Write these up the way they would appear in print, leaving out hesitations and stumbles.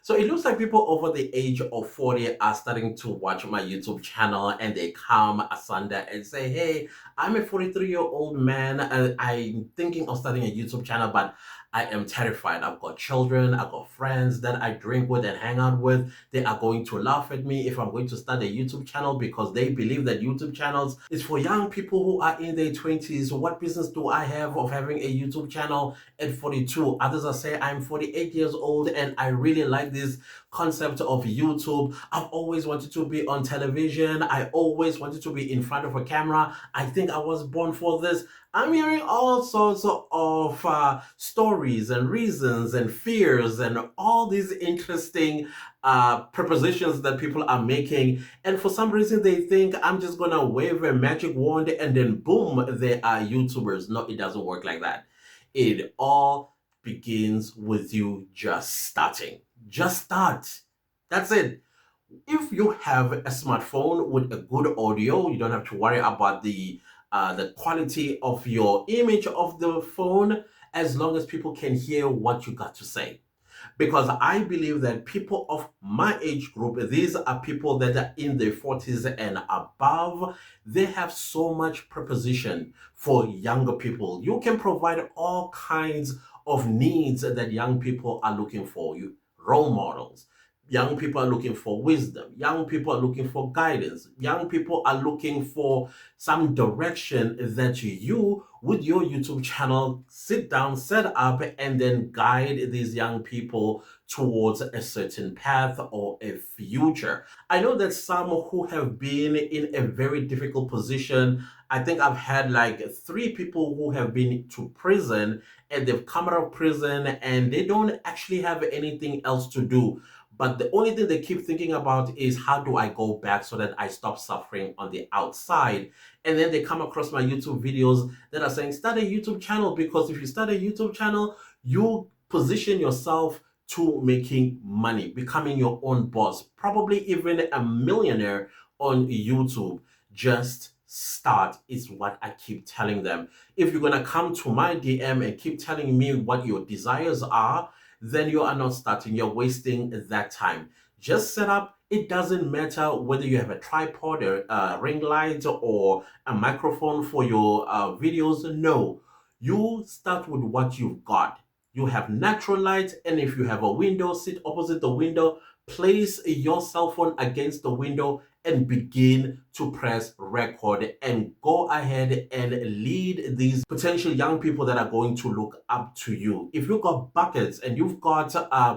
So it looks like people over the age of 40 are starting to watch my YouTube channel and they come asunder and say, hey, I'm a 43-year-old man and I'm thinking of starting a YouTube channel, but I am terrified. I've got children, I've got friends that I drink with and hang out with. They are going to laugh at me if I'm going to start a YouTube channel because they believe that YouTube channels is for young people who are in their 20s. What business do I have of having a YouTube channel at 42? Others are saying I'm 48 years old and I really like this concept of YouTube. I've always wanted to be on television. I always wanted to be in front of a camera. I think I was born for this. I'm hearing all sorts of stories and reasons and fears and all these interesting propositions that people are making. And for some reason, they think I'm just going to wave a magic wand and then boom, they are YouTubers. No, it doesn't work like that. It all begins with you just starting. Just start. That's it. If you have a smartphone with a good audio, you don't have to worry about the quality of your image of the phone, as long as people can hear what you got to say. Because I believe that people of my age group, these are people that are in their 40s and above, they have so much preposition for younger people. You can provide all kinds of needs that young people are looking for. You role models. Young people are looking for wisdom. Young people are looking for guidance. Young people are looking for some direction that you, with your YouTube channel, sit down, set up, and then guide these young people towards a certain path or a future. I know that some who have been in a very difficult position, I think I've had like three people who have been to prison and they've come out of prison and they don't actually have anything else to do. But the only thing they keep thinking about is how do I go back so that I stop suffering on the outside? And then they come across my YouTube videos that are saying, start a YouTube channel, because if you start a YouTube channel, you position yourself to making money, becoming your own boss, probably even a millionaire on YouTube. Just start is what I keep telling them. If you're going to come to my DM and keep telling me what your desires are, then you are not starting. You're wasting that time. Just set up. It doesn't matter whether you have a tripod, a ring light, or a microphone for your videos. No, you start with what you've got. You have natural light, and if you have a window, sit opposite the window, place your cell phone against the window, and begin to press record and go ahead and lead these potential young people that are going to look up to you. If you've got buckets and you've got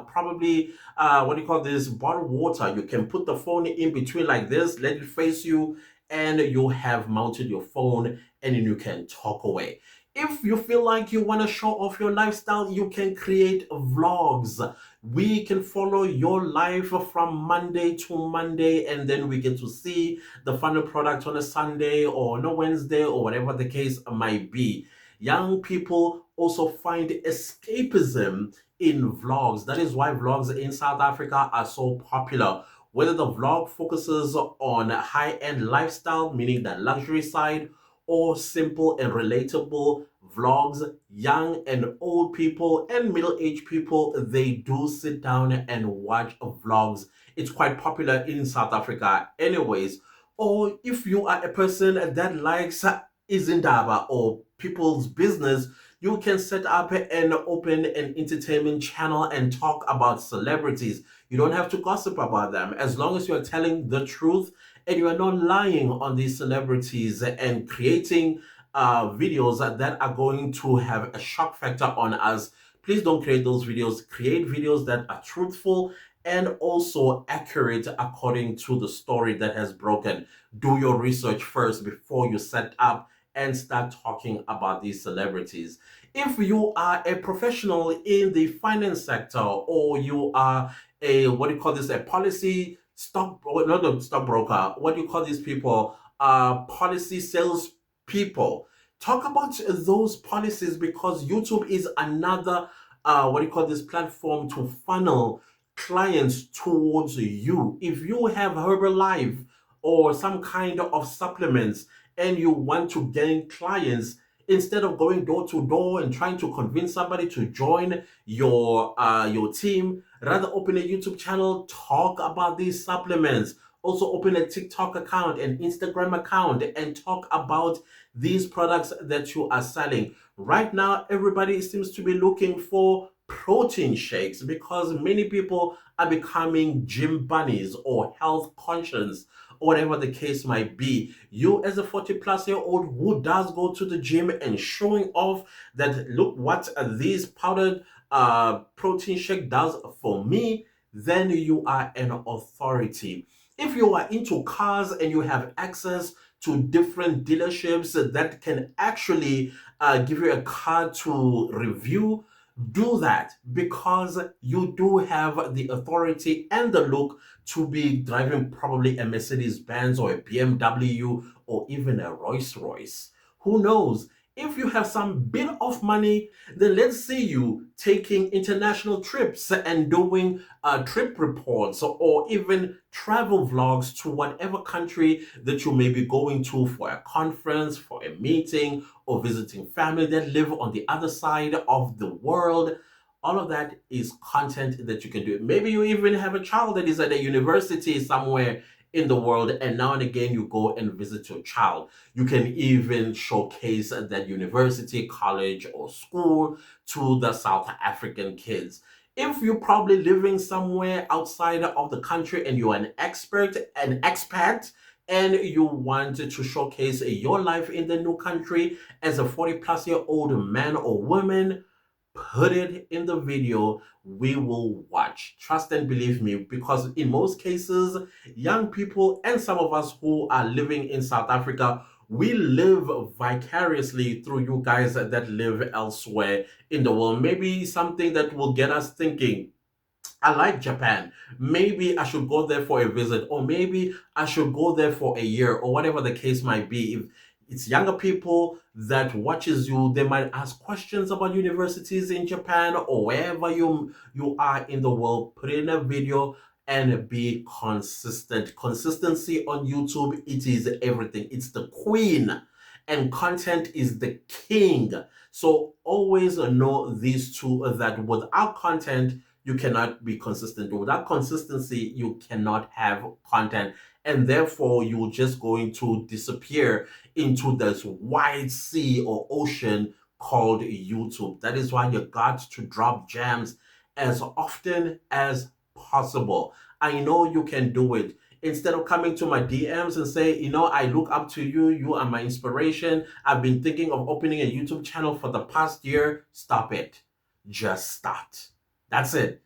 probably what do you call this, bottled water, you can put the phone in between like this, let it face you, and you have mounted your phone and then you can talk away. If you feel like you want to show off your lifestyle, you can create vlogs. We can follow your life from Monday to Monday, and then we get to see the final product on a Sunday or on a Wednesday or whatever the case might be. Young people also find escapism in vlogs. That is why vlogs in South Africa are so popular. Whether the vlog focuses on high-end lifestyle, meaning the luxury side, or simple and relatable vlogs, young and old people and middle-aged people, they do sit down and watch vlogs. It's quite popular in South Africa anyways. Or if you are a person that likes izindaba or people's business, you can set up and open an entertainment channel and talk about celebrities. You don't have to gossip about them as long as you are telling the truth and you are not lying on these celebrities and creating videos that are going to have a shock factor on us. Please don't create those videos. Create videos that are truthful and also accurate according to the story that has broken. Do your research first before you set up and start talking about these celebrities. If you are a professional in the finance sector, or you are a, what do you call this, a policy stock, or not a stockbroker, what do you call these people? Policy sales people. Talk about those policies, because YouTube is another what do you call this, platform to funnel clients towards you. If you have Herbalife or some kind of supplements and you want to gain clients, Instead of going door to door and trying to convince somebody to join your team, rather open a YouTube channel, talk about these supplements. Also open a TikTok account, an Instagram account, and talk about these products that you are selling. Right now, everybody seems to be looking for protein shakes because many people are becoming gym bunnies or health conscious, or whatever the case might be. You, as a 40-plus-year-old who does go to the gym and showing off that, look what this powdered protein shake does for me, then you are an authority. If you are into cars and you have access to different dealerships that can actually give you a car to review, do that because you do have the authority and the look to be driving probably a Mercedes Benz or a BMW or even a Rolls Royce. Who knows? If you have some bit of money, then let's see you taking international trips and doing trip reports or even travel vlogs to whatever country that you may be going to for a conference, for a meeting, or visiting family that live on the other side of the world. All of that is content that you can do. Maybe you even have a child that is at a university somewhere in the world, and now and again you go and visit your child. You can even showcase that university, college, or school to the South African kids. If you're probably living somewhere outside of the country and you're an expert, an expat, and you want to showcase your life in the new country as a 40-plus-year-old man or woman, put it in the video. We will watch. Trust and believe me, because in most cases, young people and some of us who are living in South Africa, we live vicariously through you guys that live elsewhere in the world. Maybe something that will get us thinking, I like Japan. Maybe I should go there for a visit, or maybe I should go there for a year, or whatever the case might be. If it's younger people that watches you, they might ask questions about universities in Japan or wherever you are in the world. Put in a video and be consistent. Consistency on YouTube, it is everything. It's the queen, and content is the king. So always know these two, that without content, you cannot be consistent. Without consistency, you cannot have content. And therefore, you're just going to disappear into this wide sea or ocean called YouTube. That is why you got to drop gems as often as possible. I know you can do it. Instead of coming to my DMs and say, I look up to you, you are my inspiration, I've been thinking of opening a YouTube channel for the past year, stop it. Just start. That's it.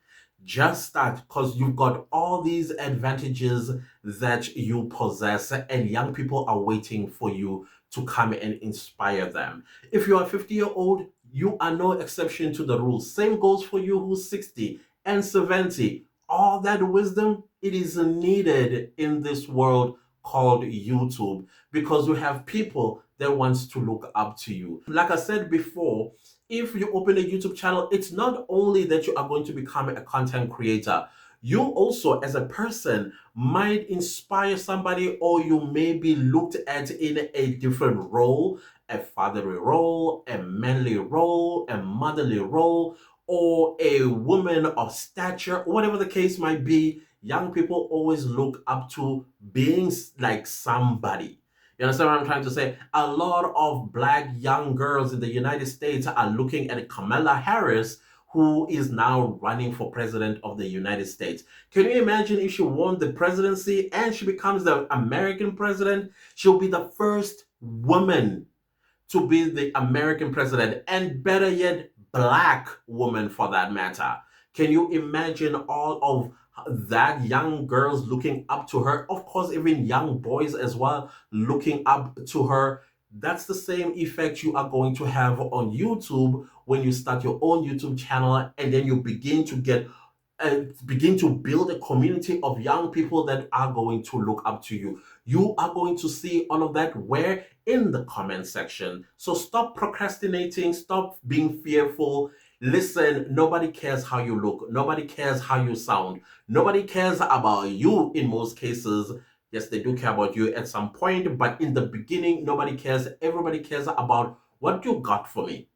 Just start, because you've got all these advantages that you possess, and young people are waiting for you to come and inspire them. If you are a 50-year-old, you are no exception to the rule. Same goes for you who's 60 and 70. All that wisdom, it is needed in this world called YouTube, because you have people that wants to look up to you. Like I said before, if you open a YouTube channel, it's not only that you are going to become a content creator. You also, as a person, might inspire somebody, or you may be looked at in a different role, a fatherly role, a manly role, a motherly role, or a woman of stature, whatever the case might be. Young people always look up to being like somebody. You understand what I'm trying to say? A lot of black young girls in the United States are looking at Kamala Harris, who is now running for president of the United States. Can you imagine if she won the presidency and she becomes the American president? She'll be the first woman to be the American president, and better yet, black woman for that matter. Can you imagine all of that young girls looking up to her? Of course, even young boys as well looking up to her. That's the same effect you are going to have on YouTube when you start your own YouTube channel, and then you begin to build a community of young people that are going to look up to you. You are going to see all of that where? In the comment section. So stop procrastinating, stop being fearful. Listen, nobody cares how you look, nobody cares how you sound, nobody cares about you in most cases. Yes, they do care about you at some point, but in the beginning, nobody cares. Everybody cares about What you got for me?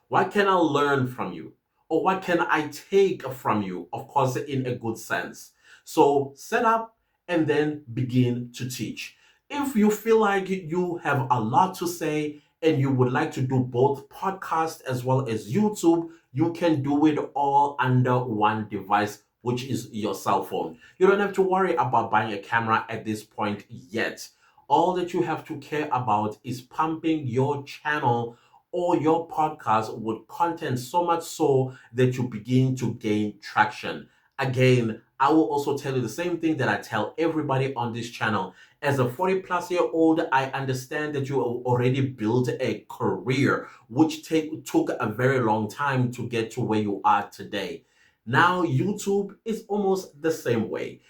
What can I learn from you? Or what can I take from you? Of course, in a good sense. So set up and then begin to teach. If you feel like you have a lot to say and you would like to do both podcast as well as YouTube, you can do it all under one device, which is your cell phone. You don't have to worry about buying a camera at this point yet. All that you have to care about is pumping your channel or your podcast with content so much so that you begin to gain traction. Again, I will also tell you the same thing that I tell everybody on this channel. As a 40 plus year old, I understand that you already built a career, which took a very long time to get to where you are today. Now, YouTube is almost the same way.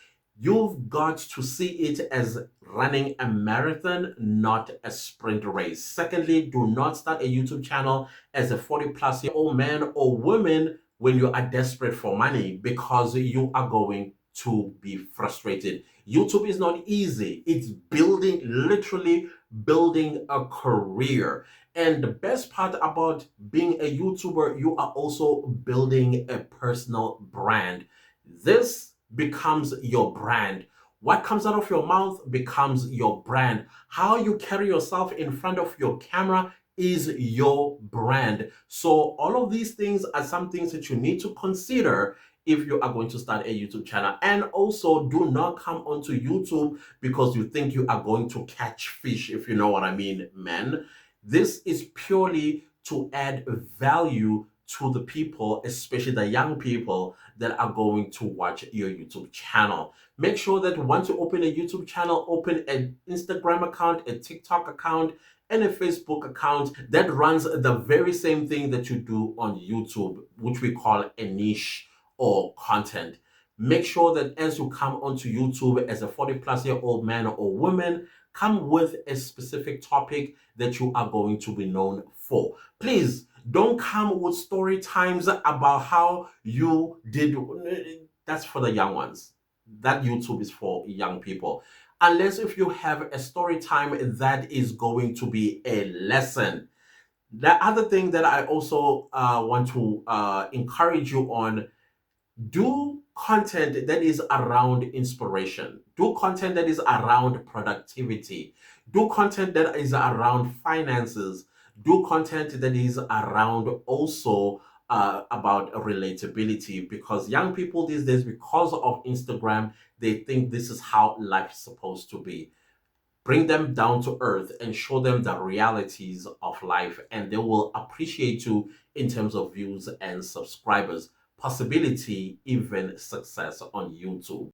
You've got to see it as running a marathon, not a sprint race. Secondly, do not start a YouTube channel as a 40 plus year old man or woman when you are desperate for money, because you are going to be frustrated. YouTube is not easy. It's building, literally building a career. And the best part about being a YouTuber, you are also building a personal brand. This becomes your brand. What comes out of your mouth becomes your brand. How you carry yourself in front of your camera is your brand. So all of these things are some things that you need to consider if you are going to start a YouTube channel. And also, do not come onto YouTube because you think you are going to catch fish, if you know what I mean, man. This is purely to add value to the people, especially the young people that are going to watch your YouTube channel. Make sure that once you open a YouTube channel, open an Instagram account, a TikTok account, and a Facebook account that runs the very same thing that you do on YouTube, which we call a niche or content. Make sure that as you come onto YouTube as a 40 plus year old man or woman, come with a specific topic that you are going to be known for. Please don't come with story times about how you did. That's for the young ones. That YouTube is for young people. Unless if you have a story time that is going to be a lesson. The other thing that I also want to encourage you on, do content that is around inspiration, do content that is around productivity, do content that is around finances, do content that is around also about relatability, because young people these days, because of Instagram, they think this is how life is supposed to be. Bring them down to earth and show them the realities of life, and they will appreciate you in terms of views and subscribers, possibility, even success on YouTube.